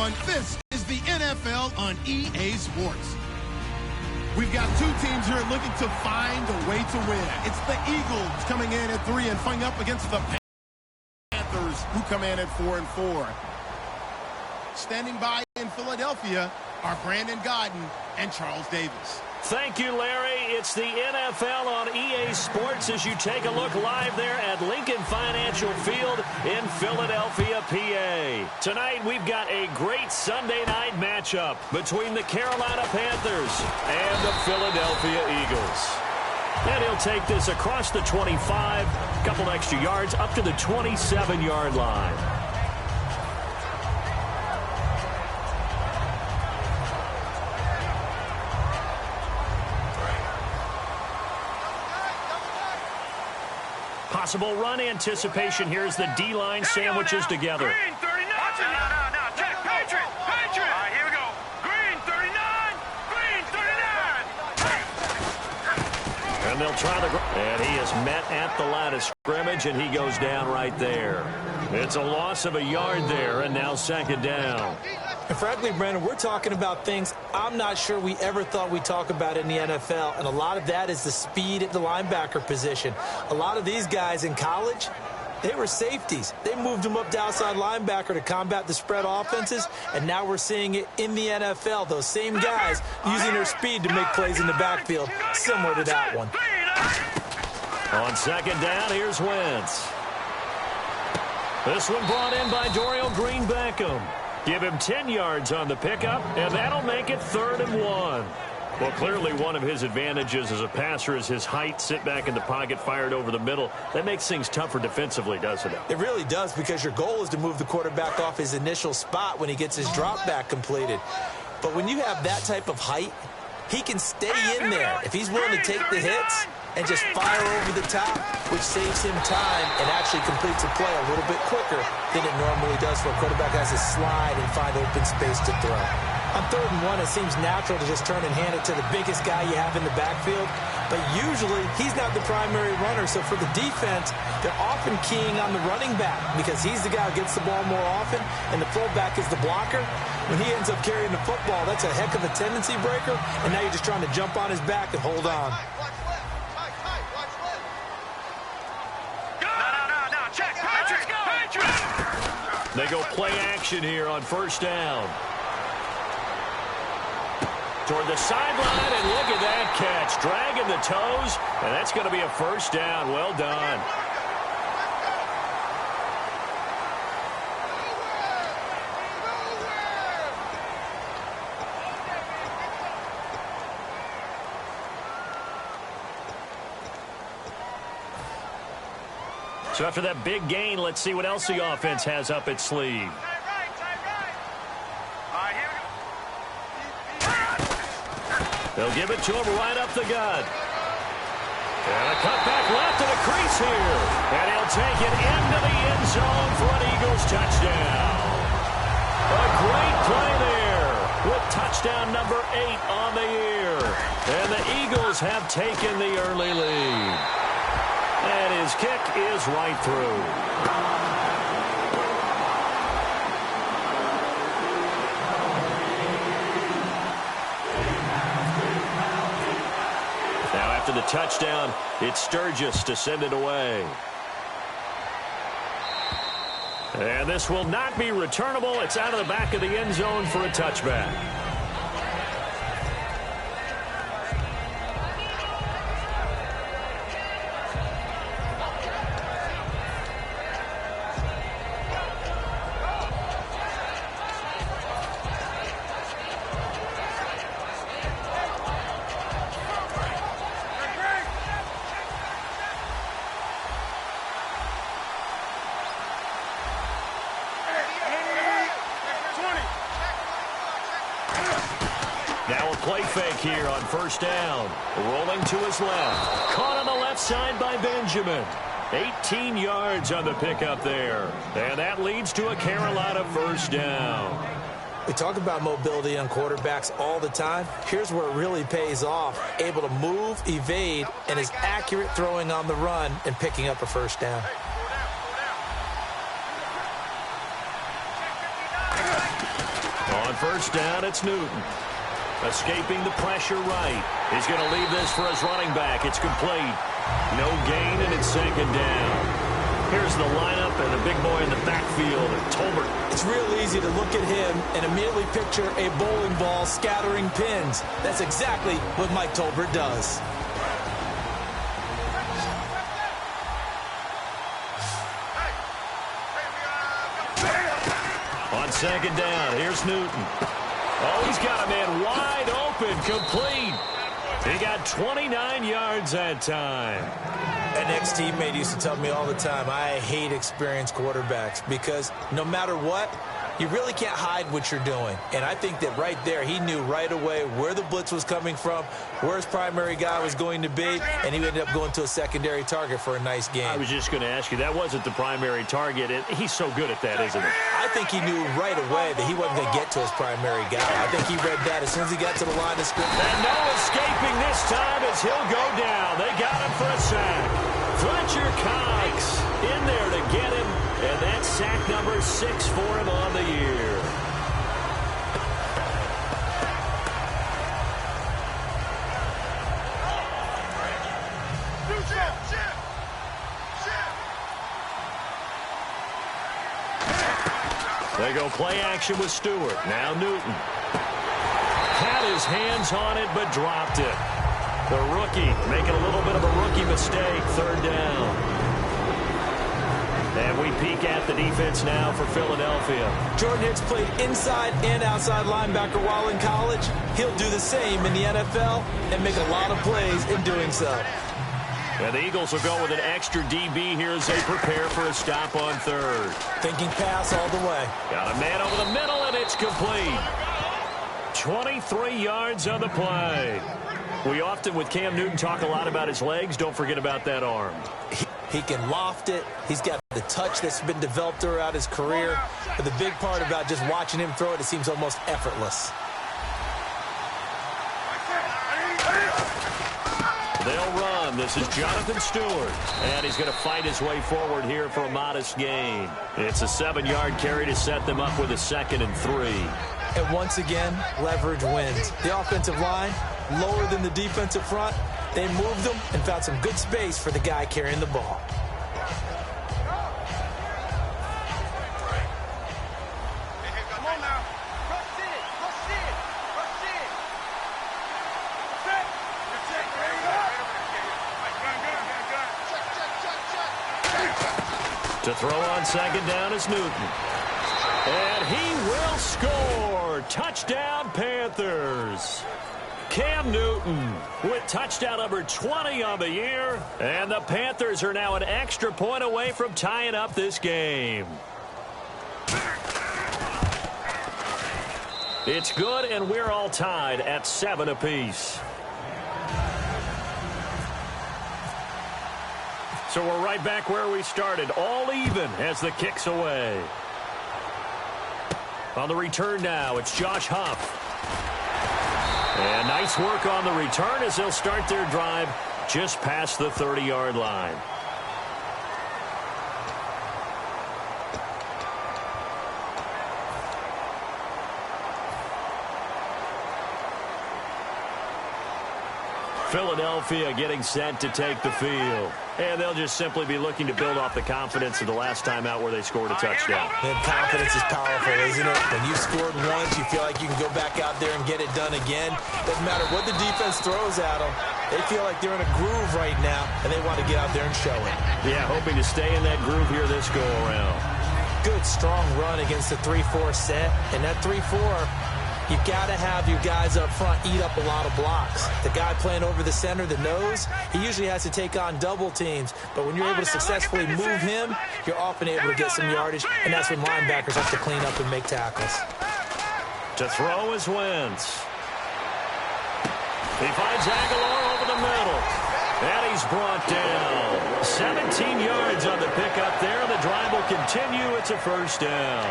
everyone. This is the NFL on EA Sports. We've got two teams here looking to find a way to win. It's the Eagles coming in at 3 and fighting up against the Panthers, who come in at 4-4. Standing by in Philadelphia are Brandon Godden and Charles Davis. Thank you, Larry. It's the NFL on EA Sports as you take a look live there at Lincoln Financial Field in Philadelphia, PA. Tonight, we've got a great Sunday night matchup between the Carolina Panthers and the Philadelphia Eagles. And he'll take this across the 25, a couple extra yards, up to the 27-yard line. Possible run anticipation here as the D-line sandwiches together. Green 39. No. Check. Patriot. All right, here we go. Green 39. Green 39. And they'll try the... And he is met at the line of scrimmage, and he goes down right there. It's a loss of a yard there, and now second down. And frankly, Brandon, we're talking about things I'm not sure we ever thought we'd talk about in the NFL, and a lot of that is the speed at the linebacker position. A lot of these guys in college, they were safeties. They moved them up to outside linebacker to combat the spread offenses, and now we're seeing it in the NFL. Those same guys using their speed to make plays in the backfield, similar to that one. On second down, here's Wentz. This one brought in by Dorial Green-Beckham. Give him 10 yards on the pickup, and that'll make it 3rd and 1. Well, clearly one of his advantages as a passer is his height, sit back in the pocket, fired over the middle. That makes things tougher defensively, doesn't it? It really does, because your goal is to move the quarterback off his initial spot when he gets his drop back completed. But when you have that type of height, he can stay in there if he's willing to take the hits and just fire over the top, which saves him time and actually completes a play a little bit quicker than it normally does for a quarterback has to slide and find open space to throw. On 3rd and 1, it seems natural to just turn and hand it to the biggest guy you have in the backfield, but usually he's not the primary runner, so for the defense, they're often keying on the running back because he's the guy who gets the ball more often, and the fullback is the blocker. When he ends up carrying the football, that's a heck of a tendency breaker, and now you're just trying to jump on his back and hold on. They go play action here on 1st down. Toward the sideline, and look at that catch. Dragging the toes, and that's going to be a 1st down. Well done. So after that big gain, let's see what else the offense has up its sleeve. They'll give it to him right up the gut. And a cutback left to the crease here. And he'll take it into the end zone for an Eagles touchdown. A great play there with touchdown number 8 on the year. And the Eagles have taken the early lead. And his kick is right through. Now after the touchdown, it's Sturgis to send it away. And this will not be returnable. It's out of the back of the end zone for a touchback. Now a play fake here on 1st down. Rolling to his left. Caught on the left side by Benjamin. 18 yards on the pickup there. And that leads to a Carolina 1st down. We talk about mobility on quarterbacks all the time. Here's where it really pays off. Able to move, evade, and is accurate throwing on the run and picking up a 1st down. first down, it's Newton. Escaping the pressure right. He's going to leave this for his running back. It's complete. No gain, and it's second down. Here's the lineup and the big boy in the backfield, Tolbert. It's real easy to look at him and immediately picture a bowling ball scattering pins. That's exactly what Mike Tolbert does. On second down, here's Newton. Oh, he's got a man wide open, complete. He got 29 yards that time. An ex-teammate used to tell me all the time, I hate experienced quarterbacks because no matter what, you really can't hide what you're doing. And I think that right there, he knew right away where the blitz was coming from, where his primary guy was going to be, and he ended up going to a secondary target for a nice game. I was just going to ask you, that wasn't the primary target. He's so good at that, isn't he? I think he knew right away that he wasn't going to get to his primary guy. I think he read that as soon as he got to the line of scrimmage. And no escaping this time as he'll go down. They got him for a sack. Fletcher Cox in there to get him, and that's sack number 6 for him on the year. They go play action with Stewart. Now Newton. Had his hands on it, but dropped it. The rookie making a little bit of a rookie mistake. Third down. And we peek at the defense now for Philadelphia. Jordan Hicks played inside and outside linebacker while in college. He'll do the same in the NFL and make a lot of plays in doing so. And the Eagles will go with an extra DB here as they prepare for a stop on third. Thinking pass all the way. Got a man over the middle, and it's complete. 23 yards on the play. We often, with Cam Newton, talk a lot about his legs. Don't forget about that arm. He can loft it. He's got the touch that's been developed throughout his career. But the big part about just watching him throw it, it seems almost effortless. They'll run. This is Jonathan Stewart. And he's going to fight his way forward here for a modest gain. It's a 7-yard carry to set them up with a 2nd and 3. And once again, leverage wins. The offensive line, lower than the defensive front. They moved them and found some good space for the guy carrying the ball. Come on now. Rush it. Rush it. Rush it. Check. To throw on second down is Newton. And he will score. Touchdown, Panthers. Cam Newton with touchdown number 20 on the year. And the Panthers are now an extra point away from tying up this game. It's good, and we're all tied at 7 apiece. So we're right back where we started, all even as the kick's away. On the return now, it's Josh Huff. And nice work on the return as they'll start their drive just past the 30-yard line. Philadelphia getting set to take the field. And they'll just simply be looking to build off the confidence of the last time out where they scored a touchdown. And confidence is powerful, isn't it? When you scored once, you feel like you can go back out there and get it done again. Doesn't matter what the defense throws at them. They feel like they're in a groove right now, and they want to get out there and show it. Yeah, hoping to stay in that groove here this go-around. Good, strong run against the 3-4 set. And that 3-4, you got to have your guys up front eat up a lot of blocks. The guy playing over the center, the nose, he usually has to take on double teams. But when you're able to successfully move him, you're often able to get some yardage, and that's when linebackers have to clean up and make tackles. To throw is Wentz. He finds Aguilar over the middle. And he's brought down. 17 yards on the pickup there. The drive will continue. It's a first down.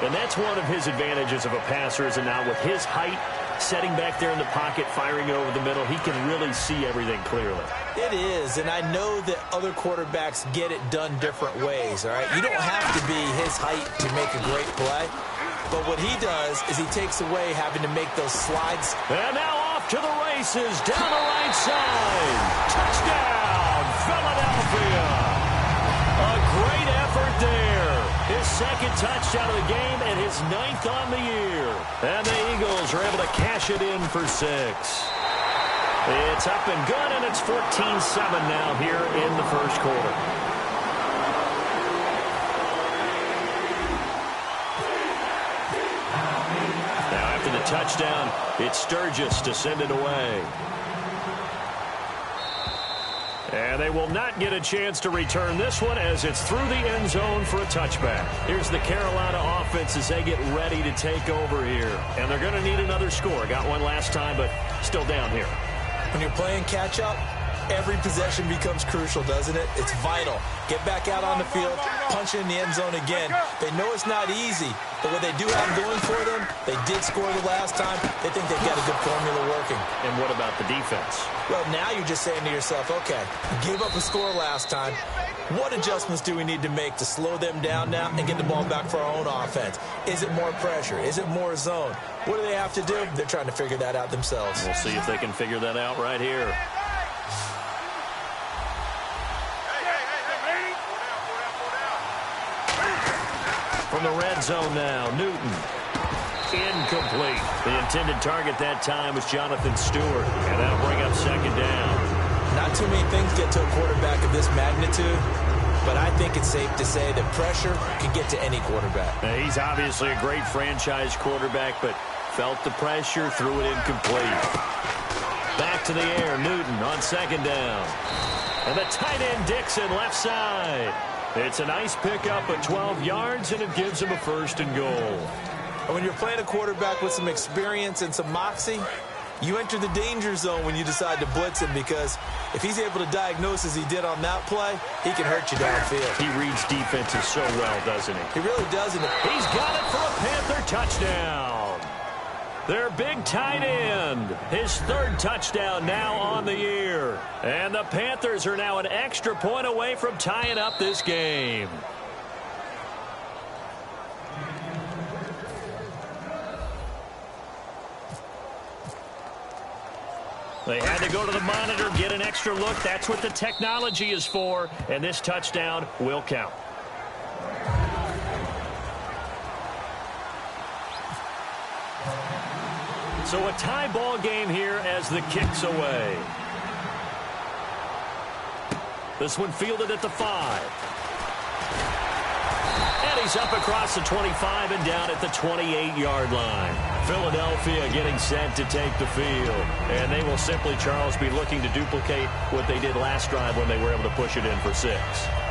And that's one of his advantages of a passer, is now with his height, setting back there in the pocket, firing over the middle, he can really see everything clearly. It is, and I know that other quarterbacks get it done different ways, all right? You don't have to be his height to make a great play, But what he does is he takes away having to make those slides. And now off to the races, down the right side. Touchdown, Philadelphia. A great effort there. His second touchdown of the game and his 9th on the year. And the Eagles are able to cash it in for 6. It's up and good, and it's 14-7 now here in the first quarter. Now after the touchdown, it's Sturgis to send it away. And they will not get a chance to return this one as it's through the end zone for a touchback. Here's the Carolina offense as they get ready to take over here. And they're going to need another score. Got one last time, but still down here. When you're playing catch-up, every possession becomes crucial, doesn't it? It's vital. Get back out on the field, punch it in the end zone again. They know it's not easy, but what they do have going for them, they did score the last time. They think they've got a good formula working. And what about the defense? Well, now you're just saying to yourself, okay, we gave up a score last time. What adjustments do we need to make to slow them down now and get the ball back for our own offense? Is it more pressure? Is it more zone? What do they have to do? They're trying to figure that out themselves. We'll see if they can figure that out right here. From the red zone now, Newton. Incomplete. The intended target that time was Jonathan Stewart, and that'll bring up second down. Not too many things get to a quarterback of this magnitude, but I think it's safe to say that pressure can get to any quarterback. Now, he's obviously a great franchise quarterback, but felt the pressure, threw it incomplete. Back to the air, Newton on second down. And the tight end Dixon left side. It's a nice pickup of 12 yards, and it gives him a 1st and goal. And when you're playing a quarterback with some experience and some moxie, you enter the danger zone when you decide to blitz him, because if he's able to diagnose as he did on that play, he can hurt you downfield. He reads defenses so well, doesn't he? He really doesn't. He's got it for a Panther touchdown. Their big tight end, his 3rd touchdown now on the year. And the Panthers are now an extra point away from tying up this game. They had to go to the monitor, get an extra look. That's what the technology is for, and this touchdown will count. So a tie ball game here as the kick's away. This one fielded at the 5. And he's up across the 25 and down at the 28-yard line. Philadelphia getting set to take the field. And they will simply, Charles, be looking to duplicate what they did last drive when they were able to push it in for 6.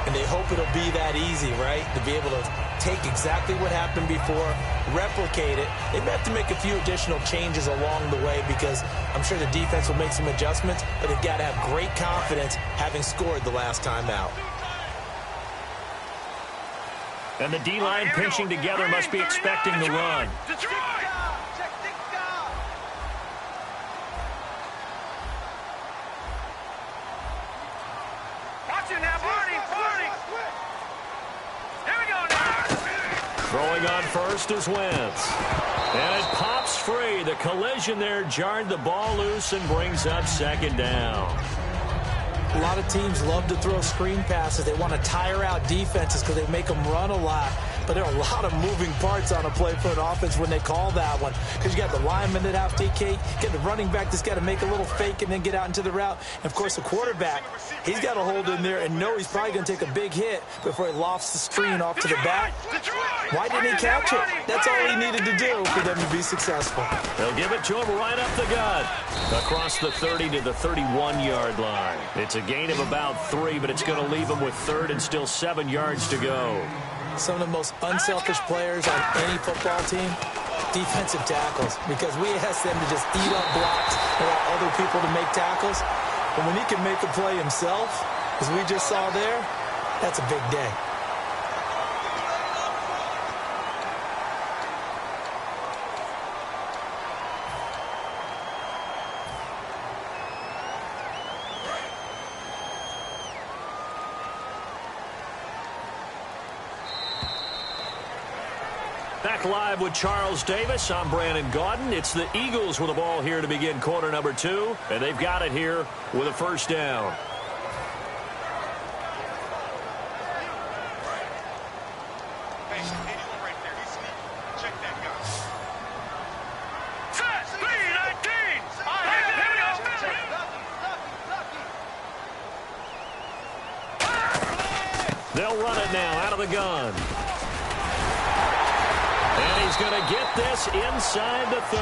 And they hope it'll be that easy, right? To be able to take exactly what happened before, replicate it. They may have to make a few additional changes along the way, because I'm sure the defense will make some adjustments, but they've got to have great confidence having scored the last time out. And the D-line pinching together must be expecting the run. Throwing on first is Wentz. And it pops free. The collision there jarred the ball loose and brings up second down. A lot of teams love to throw screen passes. They want to tire out defenses because they make them run a lot. But there are a lot of moving parts on a play for an offense when they call that one, because you got the lineman that have to get the running back that's got to make a little fake and then get out into the route. And, of course, the quarterback, he's got to hold in there and know he's probably going to take a big hit before he lofts the screen off to the back. Why didn't he catch it? That's all he needed to do for them to be successful. They'll give it to him right up the gut. Across the 30 to the 31-yard line. It's a gain of about 3, but it's going to leave him with 3rd and still 7 yards to go. Some of the most unselfish players on any football team, defensive tackles, because we ask them to just eat up blocks and allow other people to make tackles. But when he can make a play himself, as we just saw there, that's a big day. Back live with Charles Davis. I'm Brandon Gaudin. It's the Eagles with the ball here to begin quarter number 2, and they've got it here with a first down. They'll run it now out of the gun. And he's going to get this inside the 30.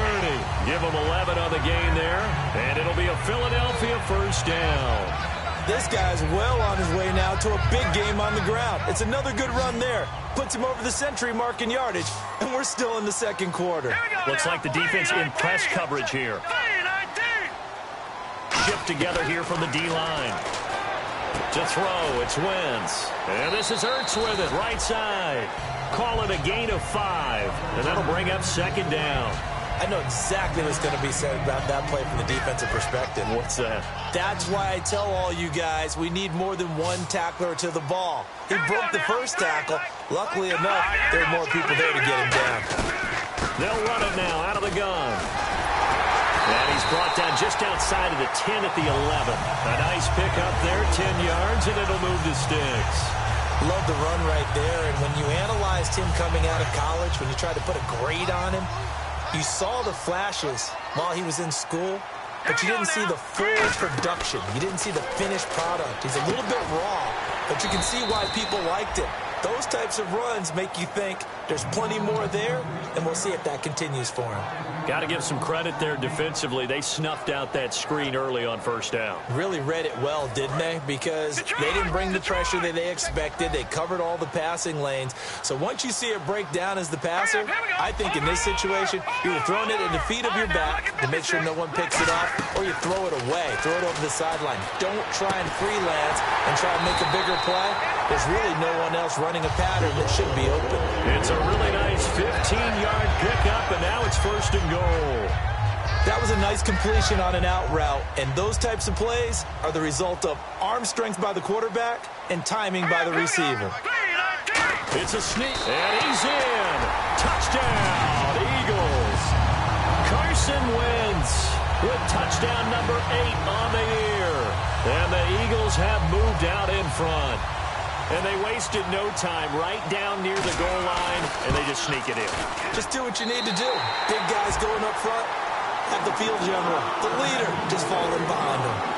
Give him 11 on the gain there. And it'll be a Philadelphia first down. This guy's well on his way now to a big game on the ground. It's another good run there. Puts him over the century mark in yardage. And we're still in the second quarter. Looks like the defense in press coverage here. Shift together here from the D-line. To throw, it's Wentz. And this is Ertz with it, right side. Call it a gain of 5. And that'll bring up second down. I know exactly what's going to be said about that play from the defensive perspective. What's that? That's why I tell all you guys we need more than one tackler to the ball. He broke the first tackle. Luckily enough, there are more people there to get him down. They'll run it now out of the gun. And he's brought down just outside of the 10 at the 11. A nice pick up there, 10 yards, and it'll move to sticks. Love the run right there, and when you analyzed him coming out of college, when you tried to put a grade on him, you saw the flashes while he was in school, but you didn't see the full production. You didn't see the finished product. He's a little bit raw, but you can see why people liked him. Those types of runs make you think there's plenty more there, and we'll see if that continues for him. Got to give some credit there defensively. They snuffed out that screen early on first down. Really read it well, didn't they? Because they didn't bring the pressure that they expected. They covered all the passing lanes. So once you see it break down as the passer, I think in this situation, you're either throwing it at the feet of your back to make sure no one picks it off, or you throw it away, throw it over the sideline. Don't try and freelance and try and make a bigger play. There's really no one else running a pattern that should be open. It's a really nice 15-yard pickup, and now it's first and goal. That was a nice completion on an out route, and those types of plays are the result of arm strength by the quarterback and timing by the receiver. It's a sneak, and he's in. Touchdown, Eagles. Carson Wentz with touchdown number 8 on the year. And the Eagles have moved out in front. And they wasted no time right down near the goal line, and they just sneak it in. Just do what you need to do. Big guys going up front. Have the field general, the leader, just falling behind them.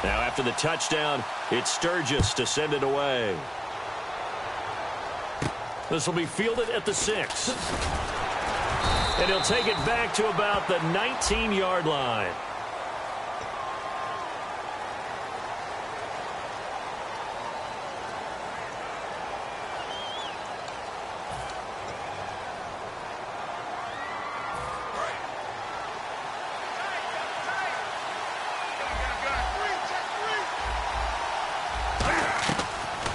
Now, after the touchdown, it's Sturgis to send it away. This will be fielded at the 6. And he'll take it back to about the 19-yard line.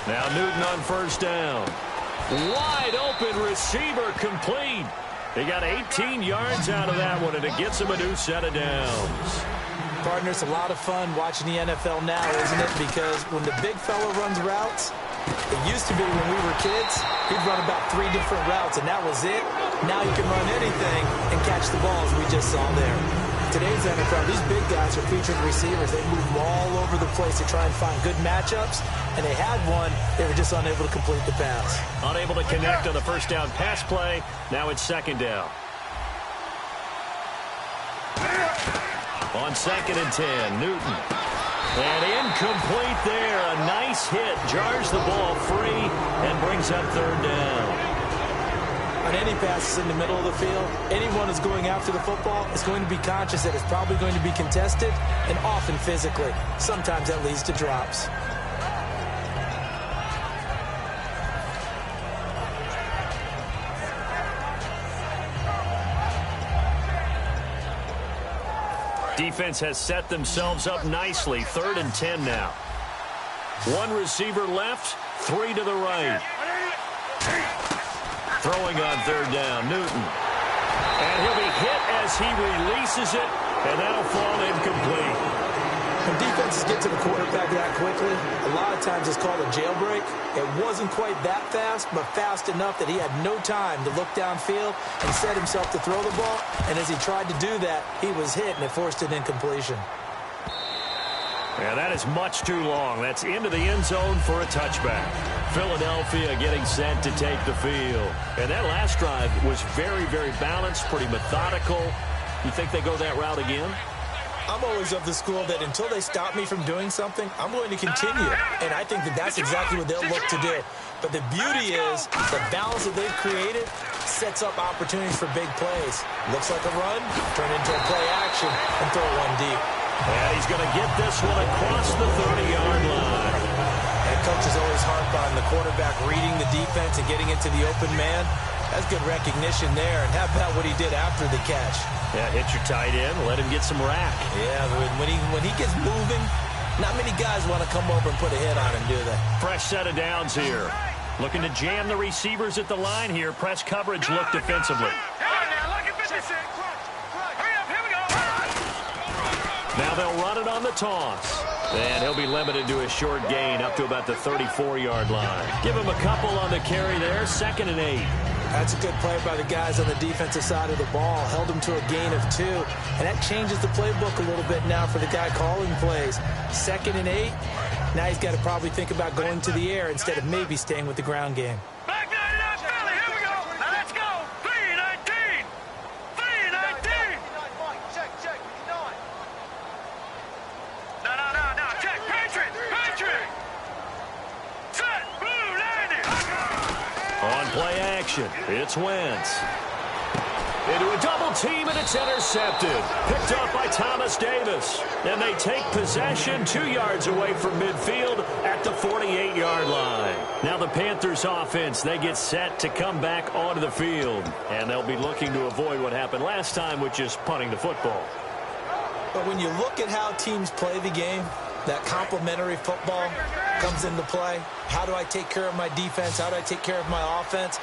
Now Newton on first down. Wide open receiver complete. He got 18 yards out of that one, and it gets him a new set of downs. Partner, it's a lot of fun watching the NFL now, isn't it? Because when the big fella runs routes, it used to be when we were kids, he'd run about 3 different routes, and that was it. Now you can run anything and catch the ball, as we just saw there. Today's NFL, these big guys are featured receivers. They move all over the place to try and find good matchups, and they had one. They were just unable to complete the pass. Unable to connect on the first down pass play. Now it's second down. On 2nd and 10, Newton. And incomplete there. A nice hit. Jars the ball free and brings up third down. On any passes in the middle of the field, anyone who's going after the football is going to be conscious that it's probably going to be contested, and often physically. Sometimes that leads to drops. Defense has set themselves up nicely. 3rd and 10 now. One receiver left, 3 to the right. Throwing on 3rd down, Newton. And he'll be hit as he releases it, and that'll fall incomplete. When defenses get to the quarterback that quickly, a lot of times it's called a jailbreak. It wasn't quite that fast, but fast enough that he had no time to look downfield and set himself to throw the ball. And as he tried to do that, he was hit, and it forced an incompletion. Yeah, that is much too long. That's into the end zone for a touchback. Philadelphia getting set to take the field. And that last drive was very, very balanced, pretty methodical. You think they go that route again? I'm always of the school that until they stop me from doing something, I'm going to continue. And I think that that's exactly what they'll look to do. But the beauty is the balance that they've created sets up opportunities for big plays. Looks like a run, turn into a play action, and throw one deep. And he's going to get this one across the 30-yard line. And coaches always harp on the quarterback reading the defense and getting into the open man. That's good recognition there. And how about what he did after the catch? Yeah, hit your tight end, let him get some rack. Yeah, when he gets moving, not many guys want to come over and put a hit on him, do they? Fresh set of downs here. Looking to jam the receivers at the line here. Press coverage look defensively. Now they'll run it on the toss. And he'll be limited to a short gain up to about the 34-yard line. Give him a couple on the carry there. 2nd and 8. That's a good play by the guys on the defensive side of the ball. Held him to a gain of 2. And that changes the playbook a little bit now for the guy calling plays. 2nd and 8. Now he's got to probably think about going to the air instead of maybe staying with the ground game. Back 99, Philly. Here we go. Now let's go. 3-19. 3-19. Check. No. Check. Patriot. Set. Blue landing. On play action, it's Wentz. Into a double team, and it's intercepted. Picked up by Thomas Davis. And they take possession 2 yards away from midfield at the 48-yard line. Now the Panthers offense, they get set to come back onto the field. And they'll be looking to avoid what happened last time, which is punting the football. But when you look at how teams play the game, that complementary football comes into play. How do I take care of my defense? How do I take care of my offense?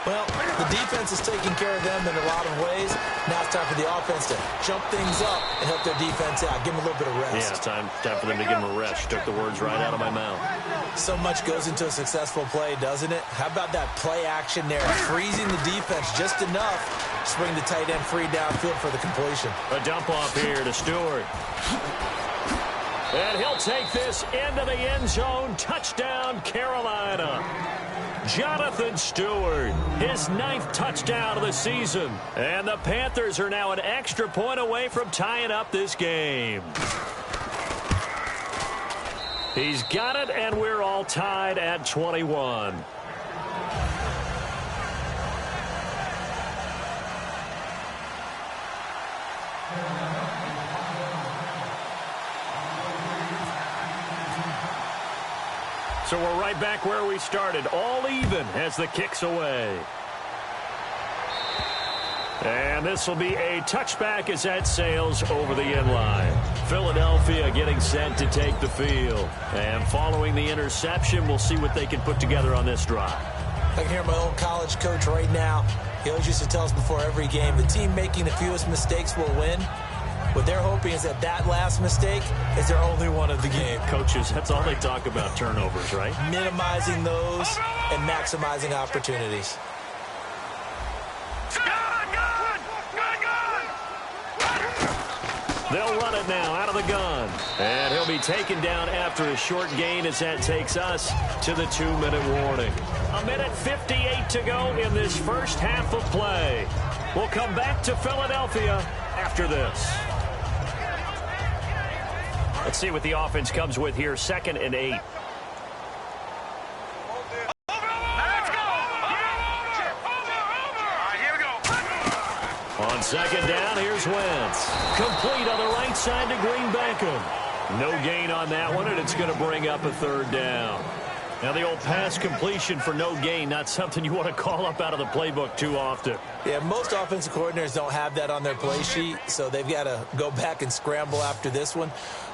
Well, the defense is taking care of them in a lot of ways. Now it's time for the offense to jump things up and help their defense out. Give them a little bit of rest. Yeah, it's time for them to give them a rest. You took the words right out of my mouth. So much goes into a successful play, doesn't it? How about that play action there? Freezing the defense just enough to bring the tight end free downfield for the completion. A dump off here to Stewart. And he'll take this into the end zone. Touchdown, Carolina. Jonathan Stewart, his 9th touchdown of the season. And the Panthers are now an extra point away from tying up this game. He's got it, and we're all tied at 21. So we're right back where we started, all even as the kick's away. And this will be a touchback as that sails over the end line. Philadelphia getting set to take the field. And following the interception, we'll see what they can put together on this drive. I can hear my old college coach right now. He always used to tell us before every game, the team making the fewest mistakes will win. What they're hoping is that last mistake is their only one of the game. Coaches, that's all they talk about, turnovers, right? Minimizing those and maximizing opportunities. They'll run it now out of the gun. And he'll be taken down after a short gain as that takes us to the 2-minute warning. 1:58 to go in this first half of play. We'll come back to Philadelphia after this. Let's see what the offense comes with here. 2nd and 8. On 2nd down, here's Wentz. Complete on the right side to Green Beckham. No gain on that one, and it's going to bring up a 3rd down. Now, the old pass completion for no gain, not something you want to call up out of the playbook too often. Yeah, most offensive coordinators don't have that on their play sheet, so they've got to go back and scramble after this one.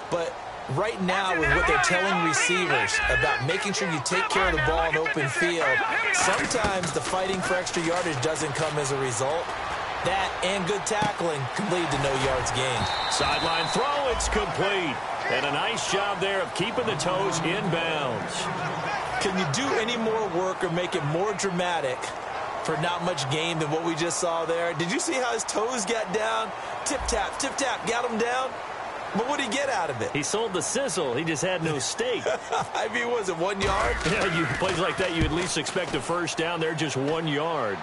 But right now, with what they're telling receivers about making sure you take care of the ball in open field, sometimes the fighting for extra yardage doesn't come as a result. That and good tackling can lead to no yards gained. Sideline throw, it's complete. And a nice job there of keeping the toes in bounds. Can you do any more work or make it more dramatic for not much gain than what we just saw there? Did you see how his toes got down? Tip-tap, got him down. But what did he get out of it? He sold the sizzle. He just had no steak. I mean, was it 1 yard? Yeah, you plays like that, you at least expect a first down. They're just 1 yard.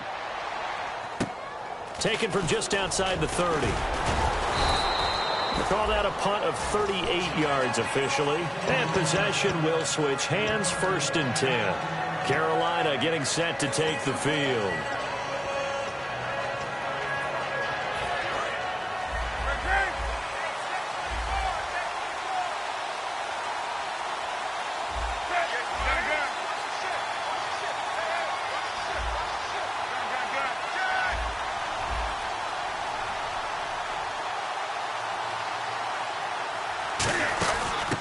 Taken from just outside the 30. Call that a punt of 38 yards officially. And possession will switch hands, 1st and 10. Carolina getting set to take the field.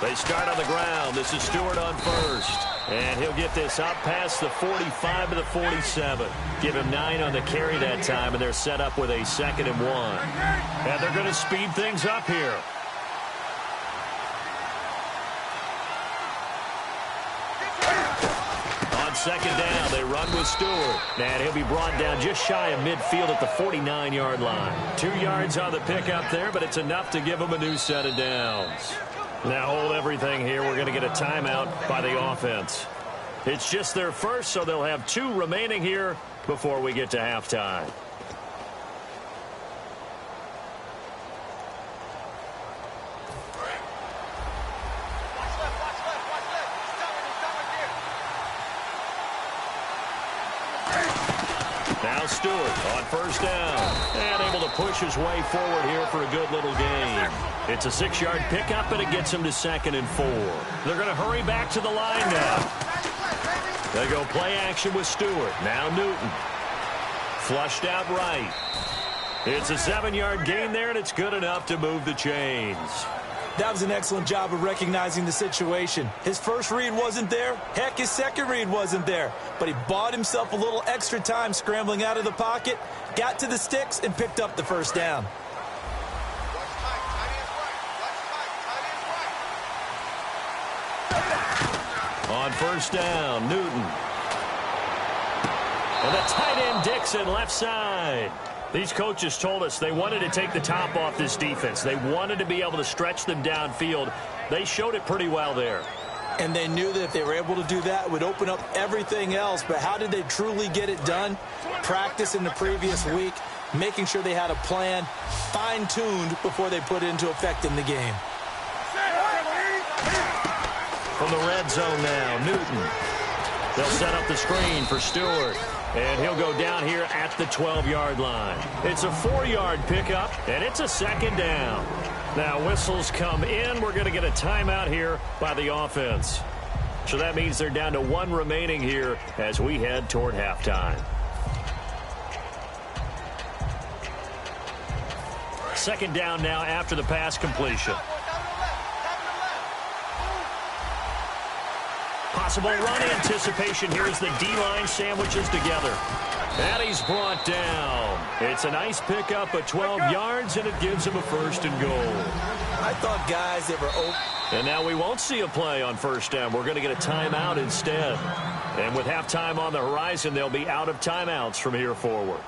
They start on the ground. This is Stewart on first. And he'll get this up past the 45 to the 47. Give him 9 on the carry that time, and they're set up with a 2nd and 1. And they're going to speed things up here. On 2nd down, they run with Stewart. And he'll be brought down just shy of midfield at the 49-yard line. 2 yards on the pickup there, but it's enough to give him a new set of downs. Now hold everything here. We're going to get a timeout by the offense. It's just their first, so they'll have 2 remaining here before we get to halftime. Now Stewart on 1st down. And able to push his way forward here for a good little gain. It's a 6-yard pickup, and it gets him to 2nd and 4. They're going to hurry back to the line now. They go play action with Stewart. Now Newton. Flushed out right. It's a 7-yard gain there, and it's good enough to move the chains. That was an excellent job of recognizing the situation. His first read wasn't there. Heck, his second read wasn't there. But he bought himself a little extra time scrambling out of the pocket, got to the sticks, and picked up the 1st down. On 1st down, Newton. And the tight end Dixon left side. These coaches told us they wanted to take the top off this defense. They wanted to be able to stretch them downfield. They showed it pretty well there. And they knew that if they were able to do that, it would open up everything else. But how did they truly get it done? Practice in the previous week, making sure they had a plan, fine-tuned before they put it into effect in the game. From the red zone now, Newton. They'll set up the screen for Stewart. And he'll go down here at the 12-yard line. It's a 4-yard pickup, and it's a 2nd down. Now whistles come in. We're going to get a timeout here by the offense. So that means they're down to 1 remaining here as we head toward halftime. 2nd down now after the pass completion. Possible run anticipation here as the D-line sandwiches together. And he's brought down. It's a nice pickup of 12 yards, and it gives him a 1st and goal. I thought guys that were open. And now we won't see a play on 1st down. We're going to get a timeout instead. And with halftime on the horizon, they'll be out of timeouts from here forward.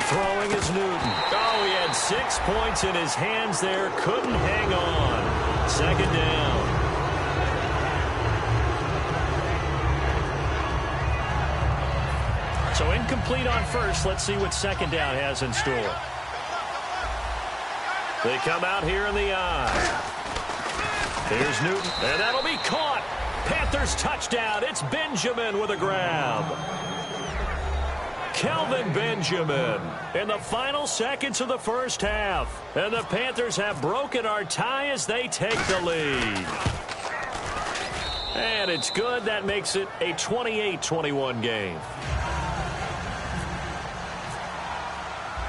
Throwing is Newton. Oh, he had 6 points in his hands there. Couldn't hang on. 2nd down. So incomplete on 1st. Let's see what 2nd down has in store. They come out here in the eye. Here's Newton, and that'll be caught. Panthers touchdown. It's Benjamin with a grab. Kelvin Benjamin in the final seconds of the first half. And the Panthers have broken our tie as they take the lead. And it's good. That makes it a 28-21 game.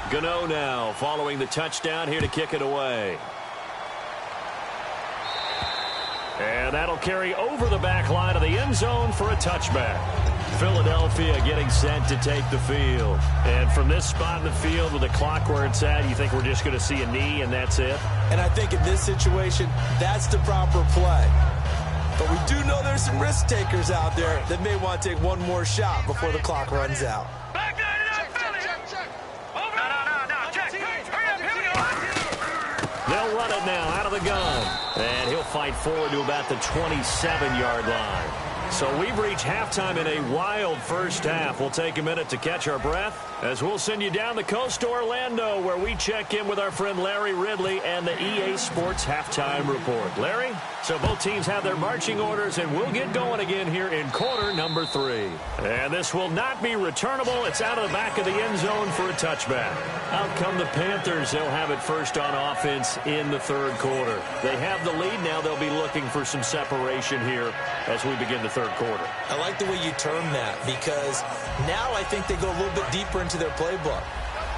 Gano now following the touchdown here to kick it away. And that'll carry over the back line of the end zone for a touchback. Philadelphia getting set to take the field. And from this spot in the field with the clock where it's at, you think we're just going to see a knee and that's it? And I think in this situation, that's the proper play. But we do know there's some risk takers out there that may want to take one more shot before the clock runs out. They'll run it now out of the gun. And he'll fight forward to about the 27-yard line. So we've reached halftime in a wild first half. We'll take a minute to catch our breath as we'll send you down the coast to Orlando where we check in with our friend Larry Ridley and the EA Sports Halftime Report. Larry, so both teams have their marching orders and we'll get going again here in quarter number 3. And this will not be returnable. It's out of the back of the end zone for a touchback. Out come the Panthers. They'll have it first on offense in the third quarter. They have the lead now. They'll be looking for some separation here as we begin the third quarter. I like the way you term that because now I think they go a little bit deeper into their playbook.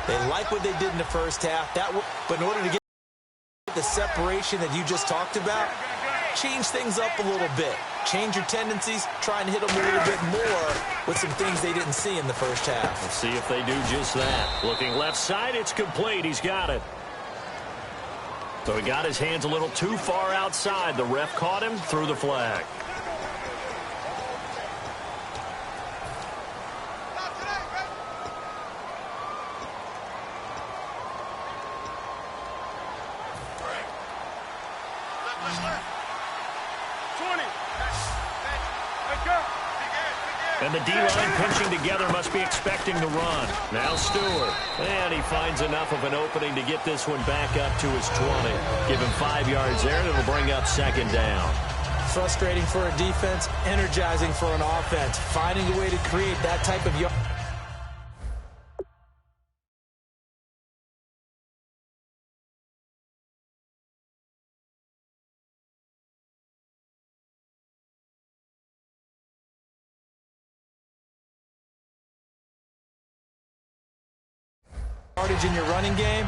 They like what they did in the first half, but in order to get the separation that you just talked about, change things up a little bit. Change your tendencies, try and hit them a little bit more with some things they didn't see in the first half. Let's see if they do just that. Looking left side, it's complete. He's got it. So he got his hands a little too far outside. The ref caught him, threw the flag. And the D-line pinching together must be expecting the run. Now Stewart. And he finds enough of an opening to get this one back up to his 20. Give him 5 yards there, and it'll bring up second down. Frustrating for a defense, energizing for an offense. Finding a way to create that type of yard. In your running game,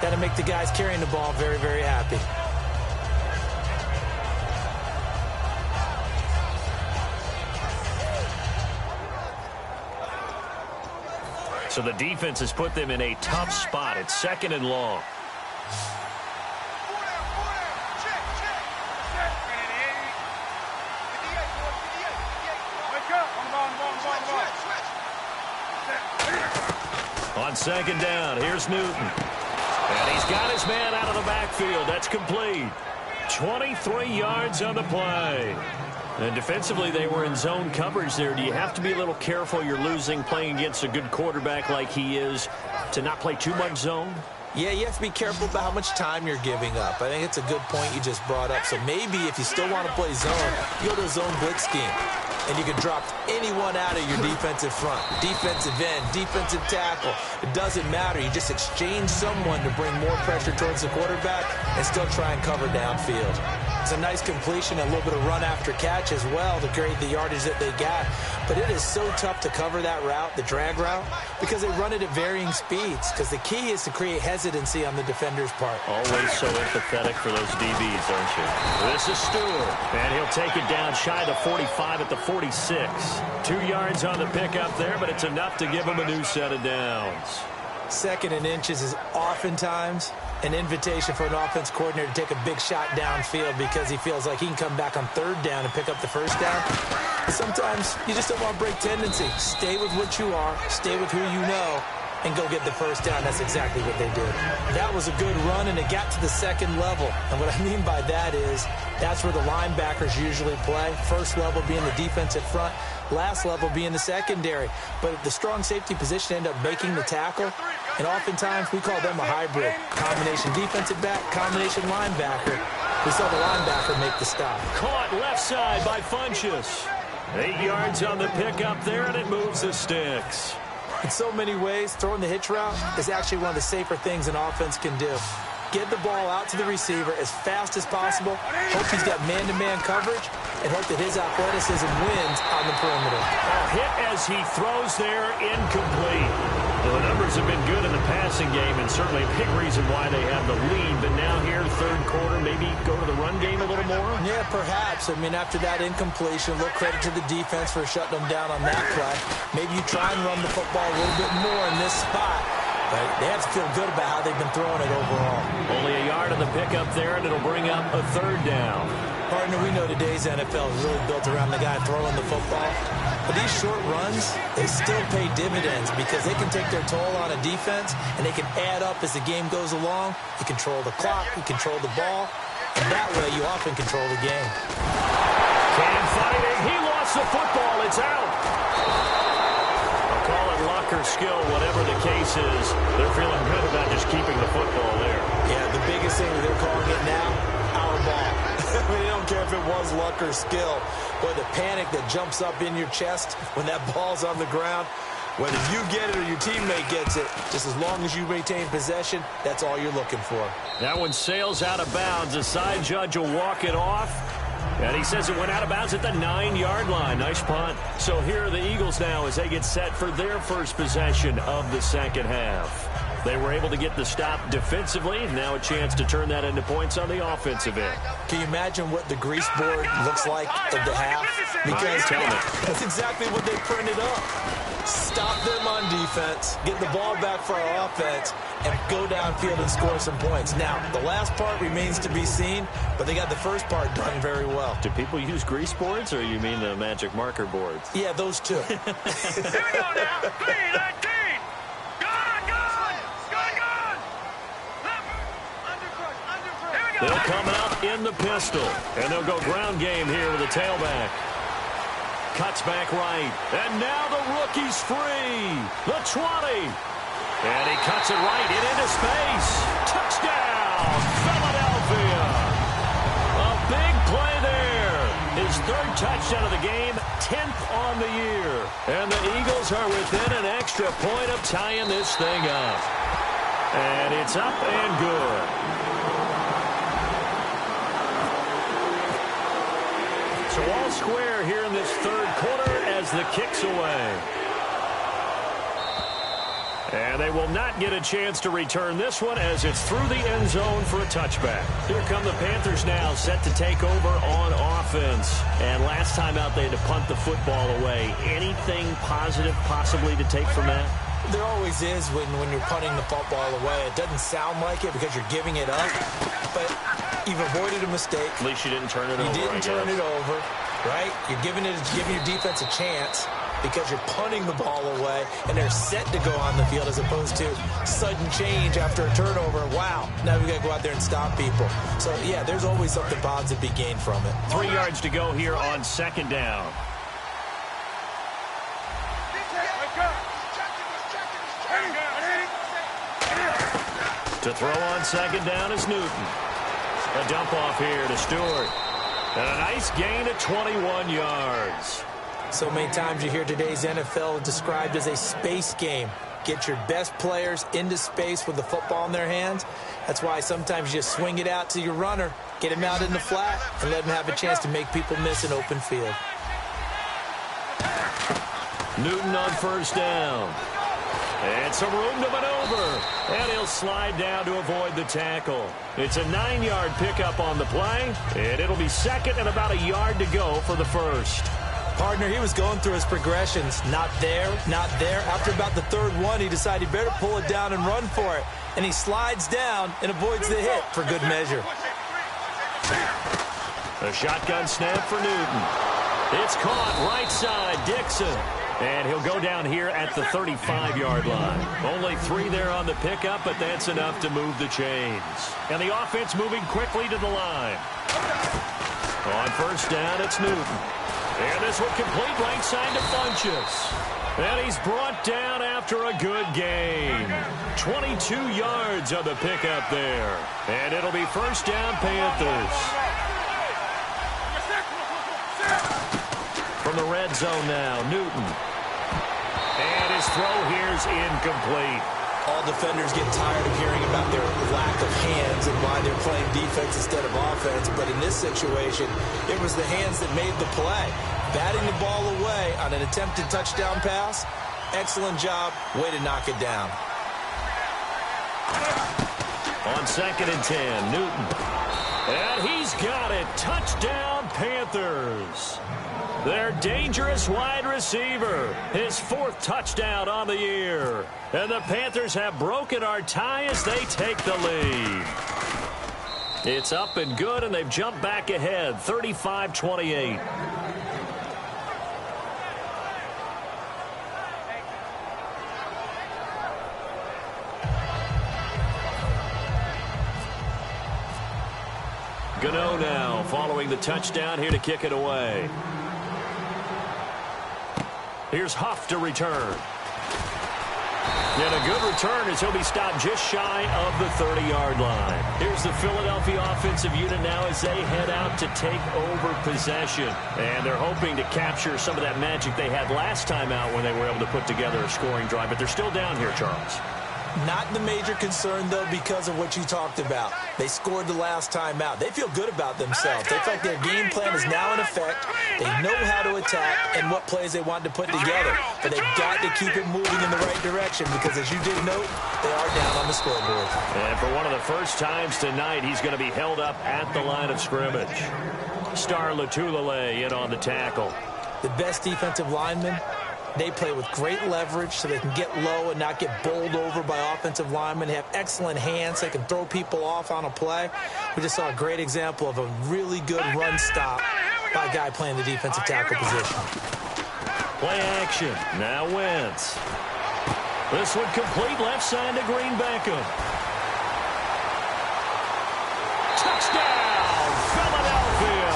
that'll make the guys carrying the ball very, very happy. So the defense has put them in a tough spot. It's second and long. On second down, here's Newton. And he's got his man out of the backfield. That's complete. 23 yards on the play. And defensively, they were in zone coverage there. Do you have to be a little careful? You're losing playing against a good quarterback like he is to not play too much zone? Yeah, you have to be careful about how much time you're giving up. I think it's a good point you just brought up. So maybe if you still want to play zone, you go to a zone blitz scheme. And you can drop anyone out of your defensive front. Defensive end, defensive tackle. It doesn't matter. You just exchange someone to bring more pressure towards the quarterback and still try and cover downfield. It's a nice completion, a little bit of run after catch as well to create the yardage that they got. But it is so tough to cover that route, the drag route, because they run it at varying speeds. Because the key is to create hesitancy on the defender's part. Always so empathetic for those DBs, aren't you? This is Stewart, and he'll take it down shy of the 45 at the 46. 2 yards on the pickup there, but it's enough to give him a new set of downs. Second and inches is oftentimes an invitation for an offense coordinator to take a big shot downfield because he feels like he can come back on third down and pick up the first down. But sometimes you just don't want to break tendency. Stay with what you are, stay with who you know, and go get the first down. That's exactly what they did. That was a good run, and it got to the second level. And what I mean by that is that's where the linebackers usually play. First level being the defensive front, last level being the secondary. But the strong safety position ended up making the tackle, and oftentimes we call them a hybrid. Combination defensive back, combination linebacker. We saw the linebacker make the stop. Caught left side by Funchess. 8 yards on the pickup there, and it moves the sticks. In so many ways, throwing the hitch route is actually one of the safer things an offense can do. Get the ball out to the receiver as fast as possible, hope he's got man-to-man coverage, and hope that his athleticism wins on the perimeter. Hit as he throws there, incomplete. Well, the numbers have been good in the passing game, and certainly a big reason why they have the lead. But now here, third quarter, maybe go to the run game a little more? Yeah, perhaps. I mean, after that incompletion, a little credit to the defense for shutting them down on that play. Maybe you try and run the football a little bit more in this spot. But they have to feel good about how they've been throwing it overall. Only a yard on the pickup there, and it'll bring up a third down. Partner, we know today's NFL is really built around the guy throwing the football. But these short runs, they still pay dividends because they can take their toll on a defense, and they can add up as the game goes along. You control the clock, you control the ball, and that way you often control the game. Can't fight it. He lost the football. It's out. Call it luck or skill, whatever the case is. They're feeling good about just keeping the football there. Yeah, the biggest thing that they're calling it now, our ball. I mean, they don't care if it was luck or skill. Boy, the panic that jumps up in your chest when that ball's on the ground, whether you get it or your teammate gets it, just as long as you maintain possession, that's all you're looking for. That one sails out of bounds. The side judge will walk it off. And he says it went out of bounds at the 9-yard line. Nice punt. So here are the Eagles now as they get set for their first possession of the second half. They were able to get the stop defensively. Now a chance to turn that into points on the offensive end. Can you imagine what the grease board looks like at the half? Because that's exactly what they printed up. Stop them on defense, get the ball back for our offense, and go downfield and score some points. Now, the last part remains to be seen, but they got the first part done very well. Do people use grease boards, or you mean the magic marker boards? Yeah, those two. Here we go now. 3-19. They'll come out in the pistol, and they'll go ground game here with a tailback. Cuts back right, and now the rookie's free. The 20. And he cuts it right into space. Touchdown, Philadelphia. A big play there. His third touchdown of the game, 10th on the year. And the Eagles are within an extra point of tying this thing up. And it's up and good. So all square here in this third quarter as the kick's away. And they will not get a chance to return this one as it's through the end zone for a touchback. Here come the Panthers now, set to take over on offense. And last time out, they had to punt the football away. Anything positive possibly to take from that? There always is when you're punting the football away. It doesn't sound like it because you're giving it up, but you've avoided a mistake. At least you didn't turn it over. You didn't turn it over, right? You're giving your defense a chance because you're punting the ball away, and they're set to go on the field as opposed to sudden change after a turnover. Wow, now we got to go out there and stop people. So, yeah, there's always something positive to be gained from it. 3 yards to go here on second down. To throw on second down is Newton. A dump off here to Stewart. And a nice gain of 21 yards. So many times you hear today's NFL described as a space game. Get your best players into space with the football in their hands. That's why sometimes you just swing it out to your runner, get him out in the flat, and let him have a chance to make people miss an open field. Newton on first down. And some room to maneuver. And he'll slide down to avoid the tackle. It's a 9-yard pickup on the play. And it'll be second and about a yard to go for the first. Partner, he was going through his progressions. Not there, not there. After about the third one, he decided he better pull it down and run for it. And he slides down and avoids the hit for good measure. A shotgun snap for Newton. It's caught right side, Dixon. And he'll go down here at the 35-yard line. Only 3 there on the pickup, but that's enough to move the chains. And the offense moving quickly to the line. On first down, it's Newton. And this will complete right side to Funchess. And he's brought down after a good game. 22 yards on the pickup there. And it'll be first down, Panthers. From the red zone now, Newton. And his throw here's incomplete. All defenders get tired of hearing about their lack of hands and why they're playing defense instead of offense. But in this situation, it was the hands that made the play. Batting the ball away on an attempted touchdown pass. Excellent job. Way to knock it down. On 2nd and 10, Newton. And he's got it. Touchdown, Panthers. Their dangerous wide receiver. His 4th touchdown on the year. And the Panthers have broken our tie as they take the lead. It's up and good, and they've jumped back ahead, 35-28. Gano now following the touchdown here to kick it away. Here's Huff to return. And a good return as he'll be stopped just shy of the 30-yard line. Here's the Philadelphia offensive unit now as they head out to take over possession. And they're hoping to capture some of that magic they had last time out when they were able to put together a scoring drive. But they're still down here, Charles. Not the major concern, though, because of what you talked about. They scored the last time out. They feel good about themselves. They feel like their game plan is now in effect. They know how to attack and what plays they want to put together. But they've got to keep it moving in the right direction because, as you did note, they are down on the scoreboard. And for one of the first times tonight, he's going to be held up at the line of scrimmage. Star Latulele in on the tackle. The best defensive lineman. They play with great leverage so they can get low and not get bowled over by offensive linemen. They have excellent hands. They can throw people off on a play. We just saw a great example of a really good run stop by a guy playing the defensive tackle position. Play action. Now Wentz. This one complete left side to Green Beckham. Touchdown, Philadelphia.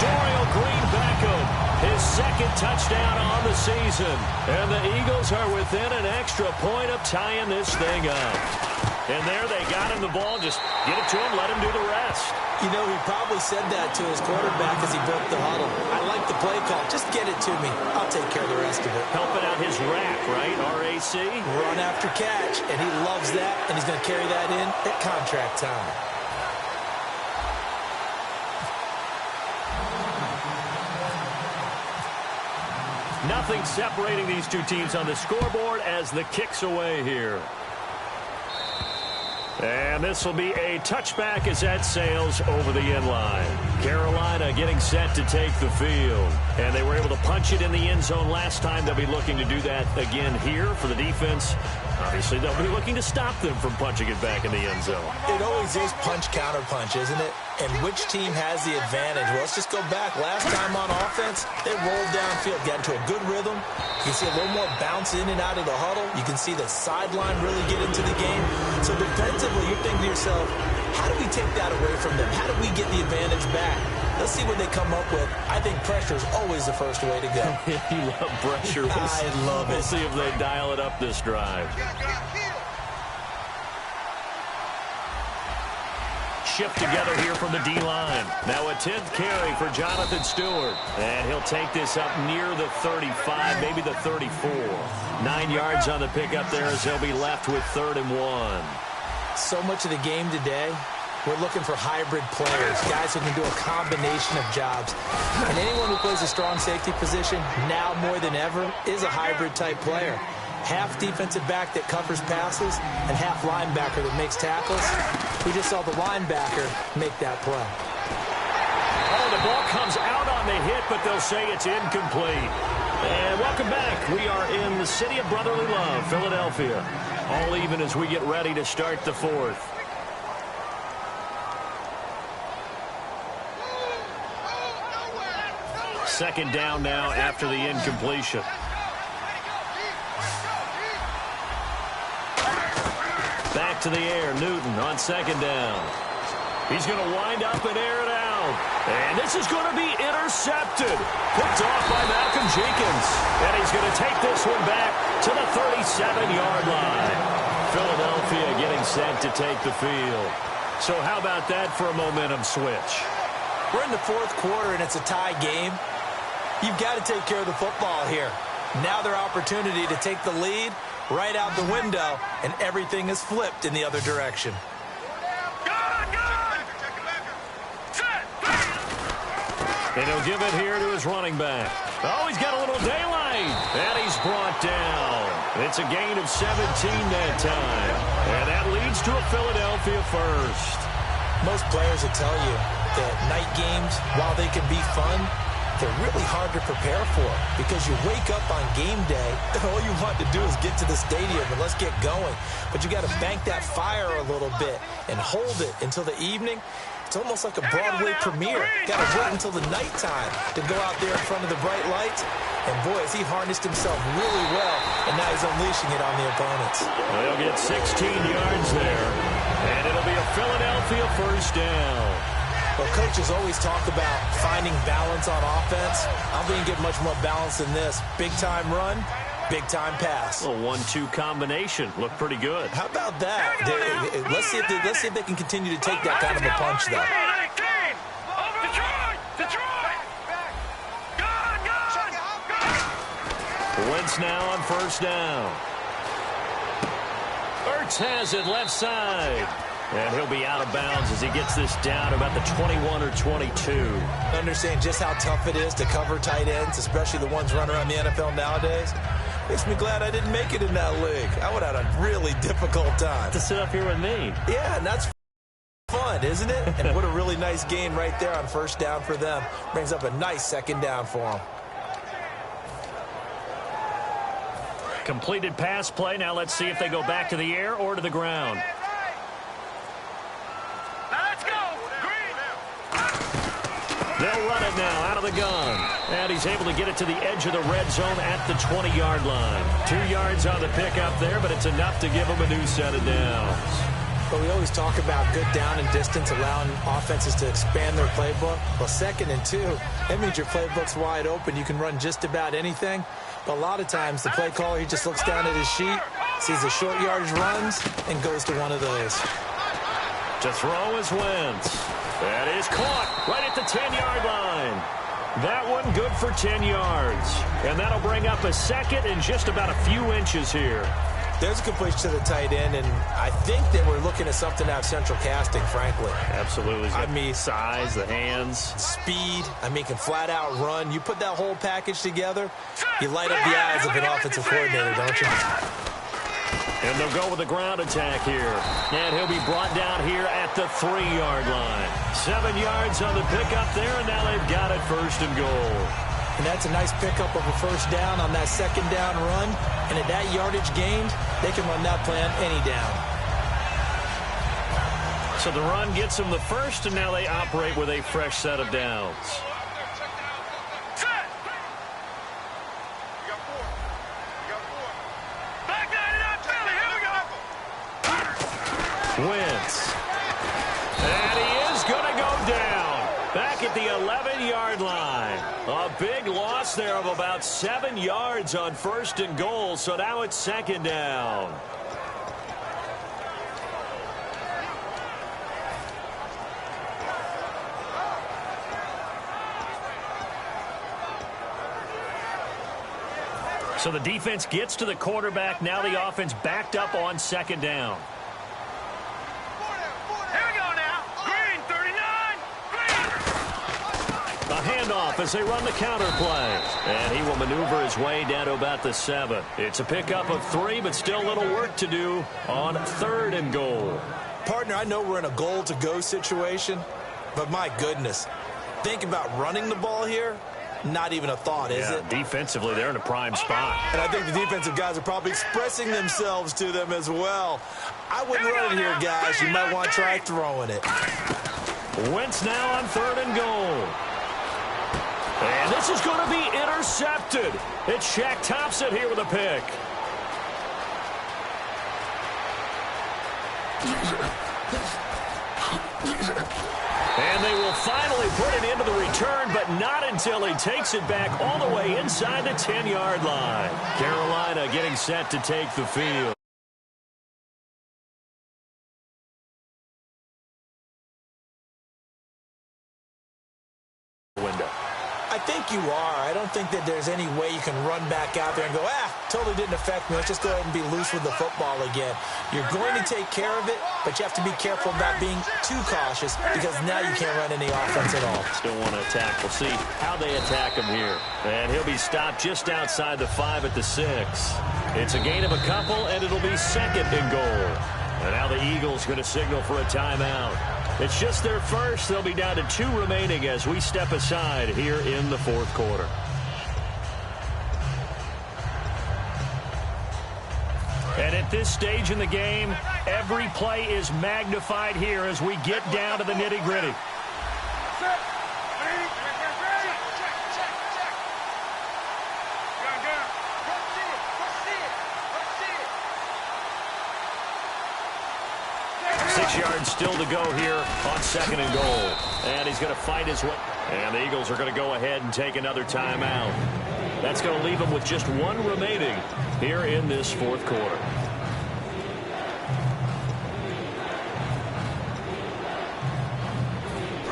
Dorial Green Beckham. His 2nd touchdown on the season. And the Eagles are within an extra point of tying this thing up. And there they got him the ball. Just get it to him, let him do the rest. You know, he probably said that to his quarterback as he broke the huddle. I like the play call. Just get it to me. I'll take care of the rest of it. Helping out his rack, right? RAC. Run after catch, and he loves that, and he's going to carry that in at contract time. Nothing separating these two teams on the scoreboard as the kick's away here. And this will be a touchback as that sails over the end line. Carolina getting set to take the field. And they were able to punch it in the end zone last time. They'll be looking to do that again here for the defense. Obviously, they'll be looking to stop them from punching it back in the end zone. It always is punch-counter-punch, isn't it? And which team has the advantage? Well, let's just go back. Last time on offense, they rolled downfield, got into a good rhythm. You can see a little more bounce in and out of the huddle. You can see the sideline really get into the game. So defensively, you're thinking to yourself, how do we take that away from them? How do we get the advantage back? Let's see what they come up with. I think pressure is always the first way to go. You love pressure. I love it. We'll see if they dial it up this drive. Shift together here from the D-line. Now a 10th carry for Jonathan Stewart. And he'll take this up near the 35, maybe the 34. 9 yards on the pickup there as they'll be left with 3rd and 1. So much of the game today, we're looking for hybrid players, guys who can do a combination of jobs. And anyone who plays a strong safety position, now more than ever, is a hybrid-type player. Half defensive back that covers passes and half linebacker that makes tackles. We just saw the linebacker make that play. Oh, the ball comes out on the hit, but they'll say it's incomplete. And welcome back. We are in the city of brotherly love, Philadelphia. All even as we get ready to start the 4th. Second down now after the incompletion. Back to the air, Newton on 2nd down. He's going to wind up and air it out. And this is going to be intercepted. Picked off by Malcolm Jenkins. And he's going to take this one back to the 37-yard line. Philadelphia getting set to take the field. So how about that for a momentum switch? We're in the fourth quarter, and it's a tie game. You've got to take care of the football here. Now their opportunity to take the lead right out the window, and everything is flipped in the other direction. And he'll give it here to his running back. Oh, he's got a little daylight. And he's brought down. It's a gain of 17 that time. And that leads to a Philadelphia first. Most players will tell you that night games, while they can be fun, they're really hard to prepare for because you wake up on game day and all you want to do is get to the stadium and let's get going. But you got to bank that fire a little bit and hold it until the evening. It's almost like a Broadway premiere. Got to wait until the nighttime to go out there in front of the bright lights. And boy, has he harnessed himself really well, and now he's unleashing it on the opponents. They'll get 16 yards there, and it'll be a Philadelphia first down. Well, coaches always talk about finding balance on offense. I don't think you get much more balance than this. Big-time run, big-time pass. A 1-2 combination. Looked pretty good. How about that? Let's see if they can continue to take that kind of a punch, though. Wentz now on first down. Ertz has it left side. And he'll be out of bounds as he gets this down about the 21 or 22. Understand just how tough it is to cover tight ends, especially the ones running around the NFL nowadays. Makes me glad I didn't make it in that league. I would have had a really difficult time. To sit up here with me. Yeah, and that's fun, isn't it? And what a really nice gain right there on first down for them. Brings up a nice second down for them. Completed pass play. Now let's see if they go back to the air or to the ground. They'll run it now out of the gun. And he's able to get it to the edge of the red zone at the 20-yard line. 2 yards on the pickup there, but it's enough to give him a new set of downs. But we always talk about good down and distance, allowing offenses to expand their playbook. Well, 2nd and 2, that means your playbook's wide open. You can run just about anything. But a lot of times, the play caller, he just looks down at his sheet, sees the short yardage runs, and goes to one of those. To throw is Wentz. That is caught right at the 10-yard line. That one good for 10 yards. And that'll bring up a second and just about a few inches here. There's a completion to the tight end, and I think they were looking at something out of central casting, frankly. Absolutely. I mean, size, the hands. Speed. I mean, can flat out run. You put that whole package together, you light up the eyes of an offensive coordinator, don't you? And they'll go with the ground attack here. And he'll be brought down here at the 3-yard line. 7 yards on the pickup there, and now they've got it first and goal. And that's a nice pickup of a first down on that second down run. And at that yardage gained, they can run that plan any down. So the run gets them the first, and now they operate with a fresh set of downs. Wentz. And he is going to go down. Back at the 11-yard line. A big loss there of about 7 yards on first and goal. So now it's second down. So the defense gets to the quarterback. Now the offense backed up on second down. Handoff as they run the counter play. And he will maneuver his way down to about the 7. It's a pickup of 3, but still a little work to do on 3rd and goal. Partner, I know we're in a goal-to-go situation, but my goodness, think about running the ball here. Not even a thought, is it? Defensively, they're in a prime spot. And I think the defensive guys are probably expressing themselves to them as well. I wouldn't run it here, guys. You might want to try throwing it. Wentz now on 3rd and goal. And this is going to be intercepted. It's Shaq Thompson here with a pick. And they will finally put it into the return, but not until he takes it back all the way inside the 10-yard line. Carolina getting set to take the field. Window. I think you are. I don't think that there's any way you can run back out there and go, totally didn't affect me. Let's just go ahead and be loose with the football again. You're going to take care of it, but you have to be careful about being too cautious because now you can't run any offense at all. Still want to attack. We'll see how they attack him here. And he'll be stopped just outside the 5 at the 6. It's a gain of a couple, and it'll be second and goal. And now the Eagles going to signal for a timeout. It's just their first. They'll be down to 2 remaining as we step aside here in the fourth quarter. And at this stage in the game, every play is magnified here as we get down to the nitty-gritty. Yards still to go here on second and goal. And he's going to fight his way. And the Eagles are going to go ahead and take another timeout. That's going to leave them with just 1 remaining here in this fourth quarter.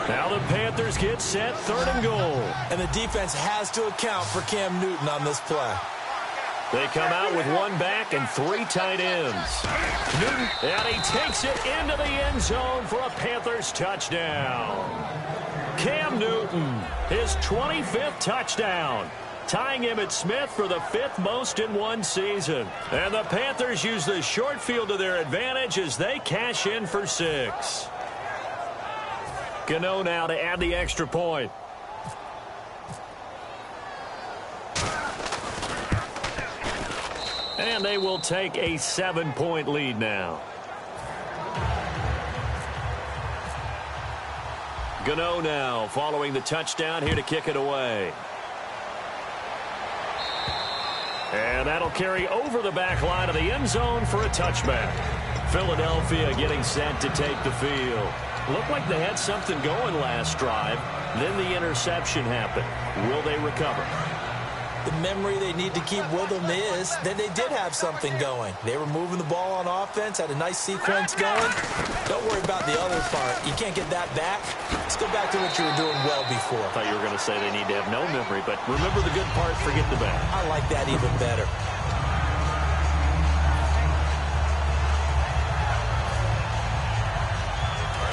Now the Panthers get set, third and goal. And the defense has to account for Cam Newton on this play. They come out with 1 back and 3 tight ends. Newton, and he takes it into the end zone for a Panthers touchdown. Cam Newton, his 25th touchdown, tying Emmitt Smith for the 5th most in one season. And the Panthers use the short field to their advantage as they cash in for 6. Gano now to add the extra point. And they will take a 7-point lead now. Gano now following the touchdown here to kick it away. And that'll carry over the back line of the end zone for a touchback. Philadelphia getting set to take the field. Looked like they had something going last drive. Then the interception happened. Will they recover? The memory they need to keep with them is that they did have something going. They were moving the ball on offense, had a nice sequence going. Don't worry about the other part. You can't get that back. Let's go back to what you were doing well before. I thought you were going to say they need to have no memory, but remember the good part, forget the bad. I like that even better.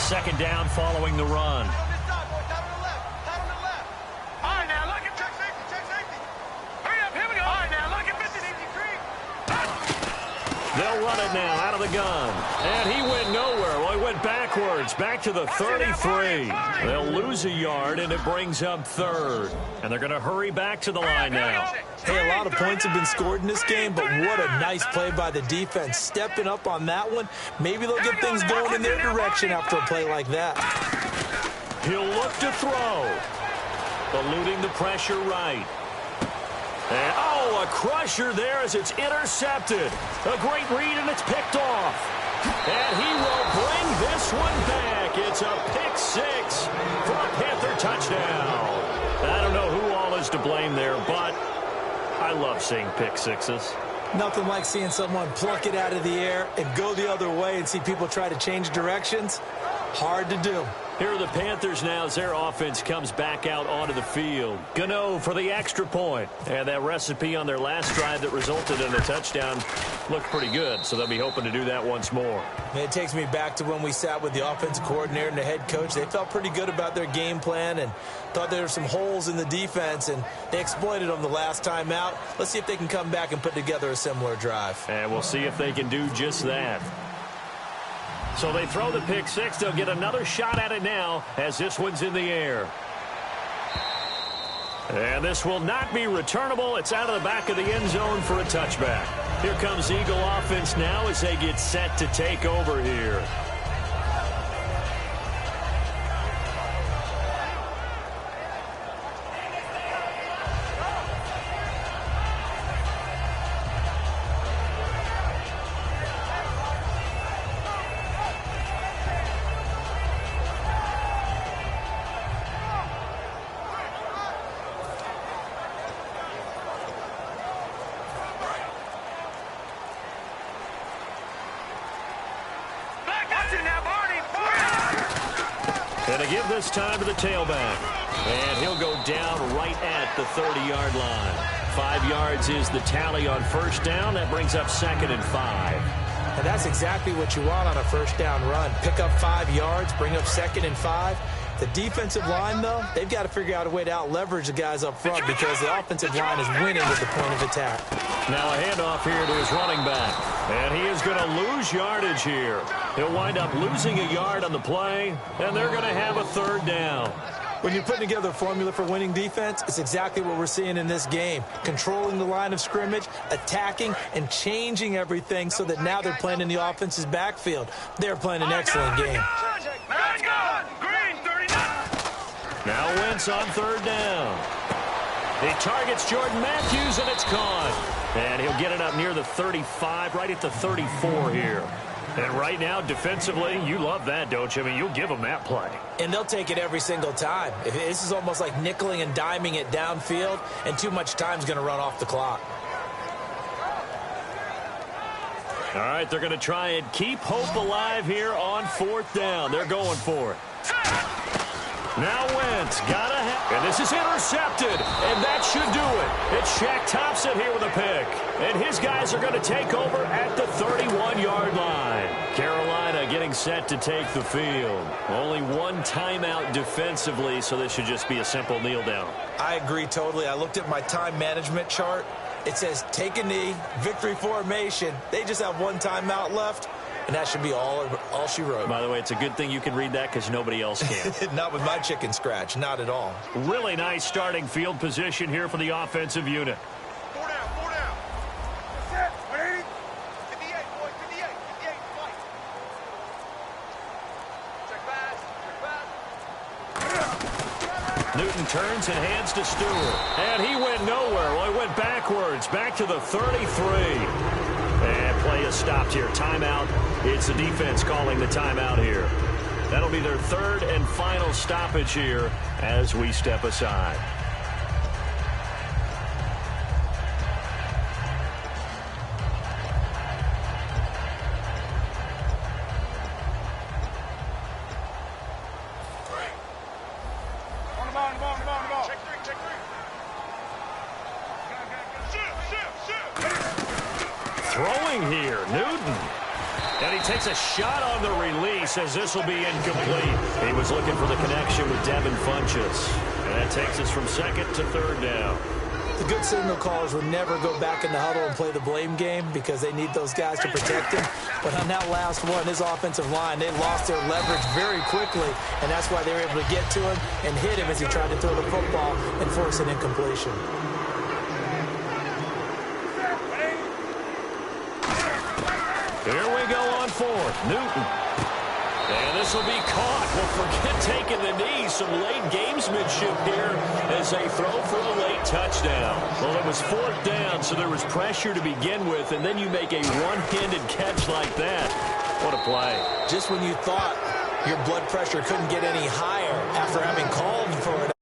Second down following the run. They'll run it now out of the gun. And he went nowhere. Well, he went backwards, back to the 33. They'll lose a yard, and it brings up third. And they're going to hurry back to the line now. Hey, a lot of points have been scored in this game, but what a nice play by the defense. Stepping up on that one. Maybe they'll get things going in their direction after a play like that. He'll look to throw. Eluding the pressure right. And, a crusher there as it's intercepted. A great read, and it's picked off. And he will bring this one back. It's a pick 6 for a Panther touchdown. I don't know who all is to blame there, but I love seeing pick 6s. Nothing like seeing someone pluck it out of the air and go the other way and see people try to change directions. Hard to do. Here are the Panthers now as their offense comes back out onto the field. Gano for the extra point. And that recipe on their last drive that resulted in a touchdown looked pretty good, so they'll be hoping to do that once more. And it takes me back to when we sat with the offensive coordinator and the head coach. They felt pretty good about their game plan and thought there were some holes in the defense, and they exploited them the last time out. Let's see if they can come back and put together a similar drive. And we'll see if they can do just that. So they throw the pick 6. They'll get another shot at it now as this one's in the air. And this will not be returnable. It's out of the back of the end zone for a touchback. Here comes Eagle offense now as they get set to take over here. And to give this time to the tailback. And he'll go down right at the 30-yard line. 5 yards is the tally on first down. That brings up 2nd and 5. And that's exactly what you want on a first down run. Pick up 5 yards, bring up 2nd and 5. The defensive line, though, they've got to figure out a way to out-leverage the guys up front because the offensive line is winning at the point of attack. Now a handoff here to his running back. And he is going to lose yardage here. He'll wind up losing a yard on the play, and they're going to have a 3rd down. When you're putting together a formula for winning defense, it's exactly what we're seeing in this game. Controlling the line of scrimmage, attacking, and changing everything so that now they're playing in the offense's backfield. They're playing an excellent game. Let's go! Green, 39. Now Wentz on 3rd down. He targets Jordan Matthews, and it's caught. And he'll get it up near the 35, right at the 34 here. And right now, defensively, you love that, don't you? I mean, you'll give them that play. And they'll take it every single time. This is almost like nickeling and diming it downfield, and too much time's going to run off the clock. All right, they're going to try and keep hope alive here on 4th down. They're going for it. Now Wentz got a and this is intercepted, and that should do it. It's Shaq Thompson here with a pick, and his guys are going to take over at the 31-yard line. Carolina getting set to take the field. Only 1 timeout defensively, so this should just be a simple kneel down. I agree totally. I looked at my time management chart. It says take a knee, victory formation. They just have 1 timeout left. And that should be all she wrote. By the way, it's a good thing you can read that because nobody else can. Not with my chicken scratch. Not at all. Really nice starting field position here for the offensive unit. 4 down, 4 down. That's it. 180. 58, boys. 58. 58. Fight. Check pass. Newton turns and hands to Stewart. And he went nowhere. Well, he went backwards. Back to the 33. And play is stopped here. Timeout. It's the defense calling the timeout here. That'll be their 3rd and final stoppage here as we step aside. On the ball. Check 3, check 3. Shoot. Throwing here, Newton. And he takes a shot on the release as this will be incomplete. He was looking for the connection with Devin Funchess. And that takes us from 2nd to 3rd down. The good signal callers would never go back in the huddle and play the blame game because they need those guys to protect him. But on that last one, his offensive line, they lost their leverage very quickly, and that's why they were able to get to him and hit him as he tried to throw the football and force an incompletion. Here we go on 4th. Newton. And this will be caught. Well, forget taking the knee. Some late gamesmanship here as they throw for a late touchdown. Well, it was 4th down, so there was pressure to begin with, and then you make a one-handed catch like that. What a play. Just when you thought your blood pressure couldn't get any higher after having called for it.